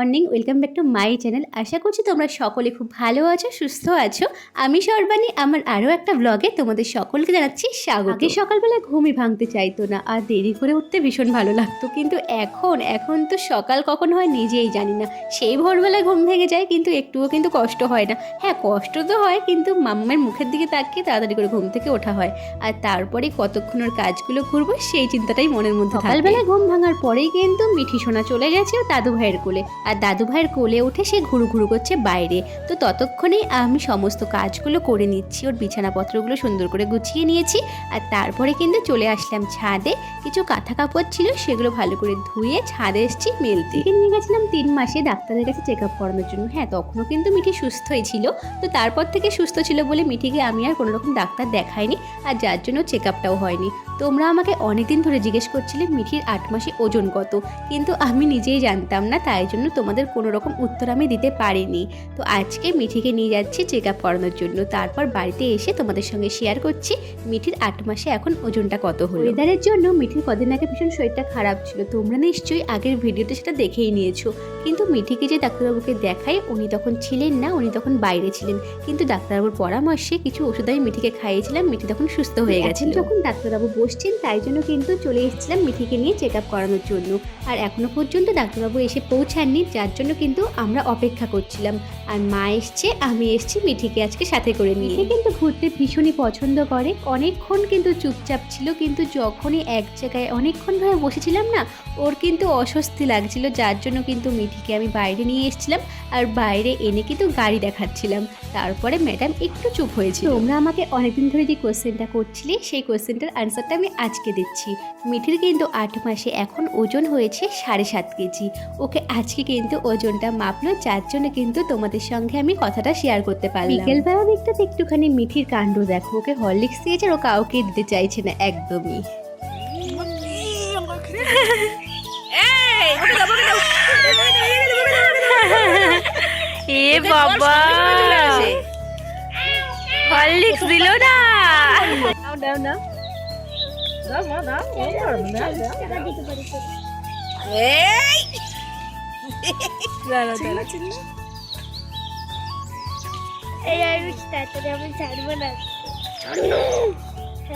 Morning, welcome back to my channel. আশা করছি তোমরা সকলে খুব ভালো আছো, সুস্থ আছো। আমি সর্বাণী, আমার আরও একটা ব্লগে তোমাদের সকলকে জানাচ্ছি স্বাগত। আগে সকালবেলা ঘুমই ভাঙতে চাইতো না, আর দেরি করে উঠতে ভীষণ ভালো লাগতো, কিন্তু এখন তো সকাল কখন হয় নিজেই জানি না। সেই ভোরবেলায় ঘুম ভেঙে যায়, কিন্তু একটুও কিন্তু কষ্ট হয় না। হ্যাঁ, কষ্ট তো হয়, কিন্তু মাম্মার মুখের দিকে তাকিয়ে তাড়াতাড়ি করে ঘুম থেকে ওঠা হয়। আর তারপরে কতক্ষণ ওর কাজগুলো করবো সেই চিন্তাটাই মনের মধ্যে থাকে। সকালবেলা ঘুম ভাঙার পরেই কিন্তু মিঠি সোনা চলে গেছে দাদু ভাইয়ের কোলে, আর দাদু ভাইয়ের কোলে উঠে সে ঘুরু ঘুরু করছে বাইরে। তো ততক্ষণেই আমি সমস্ত কাজগুলো করে নিচ্ছি, ওর বিছানাপত্রগুলো সুন্দর করে গুছিয়ে নিয়েছি। আর তারপরে কিন্তু চলে আসলাম ছাদে। কিছু কাঁথা কাপড় ছিল, সেগুলো ভালো করে ধুয়ে ছাদে এসেছি মেলতে। নিয়ে গেছিলাম 3 মাসে ডাক্তারের কাছে চেক আপ করানোর জন্য। হ্যাঁ, তখনও কিন্তু মিঠি সুস্থই ছিল। তো তারপর থেকে সুস্থ ছিল বলে মিঠিকে আমি আর কোনো রকম ডাক্তার দেখাইনি, আর যার জন্য চেক আপটাও হয়নি। তোমরা আমাকে অনেকদিন ধরে জিজ্ঞেস করছিলে মিঠির 8 মাসে ওজন কত, কিন্তু আমি নিজেই জানতাম না, তাই জন্য তোমাদের কোনো রকম উত্তর আমি দিতে পারিনি। তো আজকে মিঠিকে নিয়ে যাচ্ছি চেক আপ করানোর জন্য, তারপর বাড়িতে এসে তোমাদের সঙ্গে শেয়ার করছি মিঠির 8 মাসে এখন ওজনটা কত হলো। ওয়েদারের জন্য মিঠির কদিন আগে ভীষণ শরীরটা খারাপ ছিল, তোমরা নিশ্চয়ই আগের ভিডিওতে সেটা দেখেই নিয়েছো। কিন্তু মিঠিকে যে ডাক্তারবাবুকে দেখাই, উনি তখন ছিলেন না, উনি তখন বাইরে ছিলেন। কিন্তু ডাক্তারবাবুর পরামর্শে কিছু ওষুধ আমি মিঠিকে খাইয়েছিলাম, মিঠি তখন সুস্থ হয়ে গেছে। যখন ডাক্তারবাবু বসছেন, তাই জন্য কিন্তু চলে এসেছিলাম মিঠিকে নিয়ে চেক আপ করানোর জন্য। আর এখনো পর্যন্ত ডাক্তারবাবু এসে পৌঁছাননি, যার জন্য কিন্তু আমরা অপেক্ষা করছিলাম। আর মা এসছে, আমি এসছি মিঠিকে আজকে সাথে করে নিয়ে। কিন্তু ঘুরতে ভীষণই পছন্দ করে, অনেকক্ষণ কিন্তু চুপচাপ ছিল, কিন্তু যখনই এক জায়গায় অনেকক্ষণ ধরে বসেছিলাম না, ওর কিন্তু অস্বস্তি লাগছিল, যার জন্য কিন্তু মিঠিকে আমি বাইরে নিয়ে এসেছিলাম। আর বাইরে এনে কিন্তু গাড়ি দেখাচ্ছিলাম। তারপরে ম্যাডাম একটু চুপ হয়েছিল। তোমরা আমাকে অনেকদিন ধরে যে কোয়েশ্চেনটা করছিলে, সেই কোয়েশ্চেনটার আনসারটা আমি আজকে দিচ্ছি। মিঠির কিন্তু 8 মাসে এখন ওজন হয়েছে 7.5 কেজি। ওকে আজকে কিন্তু ওজনটা মাপলো, যার জন্য কিন্তু তোমাদের সঙ্গে আমি কথাটা শেয়ার করতে পারলাম। বিকেলবেলা দিকটাতে একটুখানি মিঠির কাণ্ড দেখো, ওকে হরলিক্স দিয়েছে, ও কাউকে দিতে চাইছে না একদমই। এ বাবা, হরলিক্স দিল না।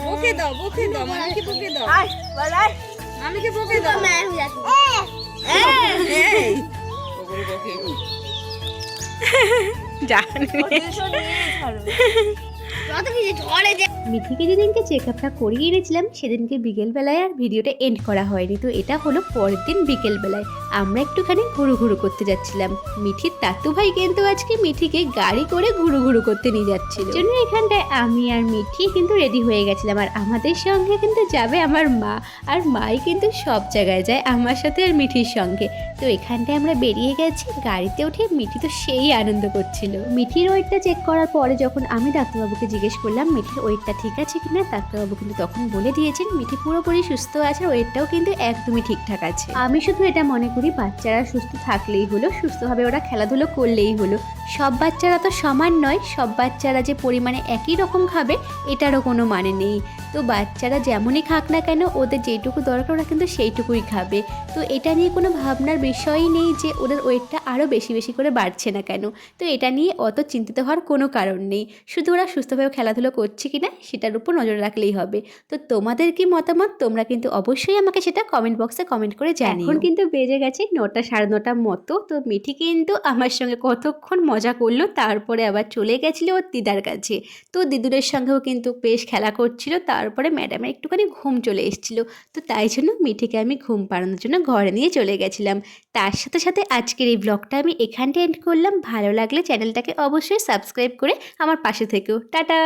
বকে দাও, বকে দাও, মামিকে বকে দাও, মামিকে বকে দাও। মিঠিকে যেদিনকে চেক আপটা করিয়ে এনেছিলাম, সেদিনকে বিকেলবেলায় আর ভিডিওটা এন্ড করা হয়নি। তো এটা হলো পরের দিন বিকেলবেলায় আমরা একটুখানি ঘুরু ঘুরু করতে যাচ্ছিলাম। মিঠির তাতু ভাই কিন্তু আজকে মিঠিকে গাড়ি করে ঘুরু ঘুরু করতে নিয়ে যাচ্ছিল, জন্য এখানটায় আমি আর মিঠি কিন্তু রেডি হয়ে গেছিলাম। আর আমাদের সঙ্গে কিন্তু যাবে আমার মা, আর মাই কিন্তু সব জায়গায় যায় আমার সাথে আর মিঠির সঙ্গে। তো এখানটায় আমরা বেরিয়ে গেছি, গাড়িতে উঠে মিঠি তো সেই আনন্দ করছিল। মিঠির ওয়েটটা চেক করার পরে যখন আমি ডাক্তারবাবুকে জিজ্ঞেস করলাম মিঠির ওয়েটটা ঠিক আছে কিনা, ডাক্তারবাবু কিন্তু তখন বলে দিয়েছেন মিঠি পুরোপুরি সুস্থ আছে, ওয়েটটাও কিন্তু একদমই ঠিকঠাক আছে। আমি শুধু এটা মনে করি বাচ্চারা সুস্থ থাকলেই হলো, সুস্থভাবে ওরা খেলাধুলো করলেই হলো। সব বাচ্চারা তো সমান নয়, সব বাচ্চারা যে পরিমাণে একই রকম খাবে এটারও কোনো মানে নেই। তো বাচ্চারা যেমনই খাক না কেন, ওদের যেটুকু দরকার ওরা কিন্তু সেইটুকুই খাবে। তো এটা নিয়ে কোনো ভাবনার বিষয়ই নেই যে ওদের ওয়েটটা আরও বেশি বেশি করে বাড়ছে না কেন। তো এটা নিয়ে অত চিন্তিত হওয়ার কোনো কারণ নেই, শুধু ওরা সুস্থভাবে খেলাধুলো করছে কিনা সেটার উপর নজর রাখলেই হবে। তো তোমাদের কি মতামত, তোমরা কিন্তু অবশ্যই আমাকে সেটা কমেন্ট বক্সে কমেন্ট করে জানিও। এখন কিন্তু বেজে গেছে 9টা 9:30 মতো। তো মিঠি কিন্তু আমার সঙ্গে কতক্ষণ মজা করলো, তারপরে আবার চলে গেছিলো ওর দিদার কাছে। তো দিদুরের সঙ্গেও কিন্তু বেশ খেলা করছিল। তারপরে ম্যাডামের একটুখানি ঘুম চলে এসেছিলো, তো তাই জন্য মিঠিকে আমি ঘুম পাড়ানোর জন্য ঘরে নিয়ে চলে গেছিলাম। তার সাথে সাথে আজকের এই ব্লগটা আমি এখানটা এন্ড করলাম। ভালো লাগলে চ্যানেলটাকে অবশ্যই সাবস্ক্রাইব করে আমার পাশে থেকেও। টাটা।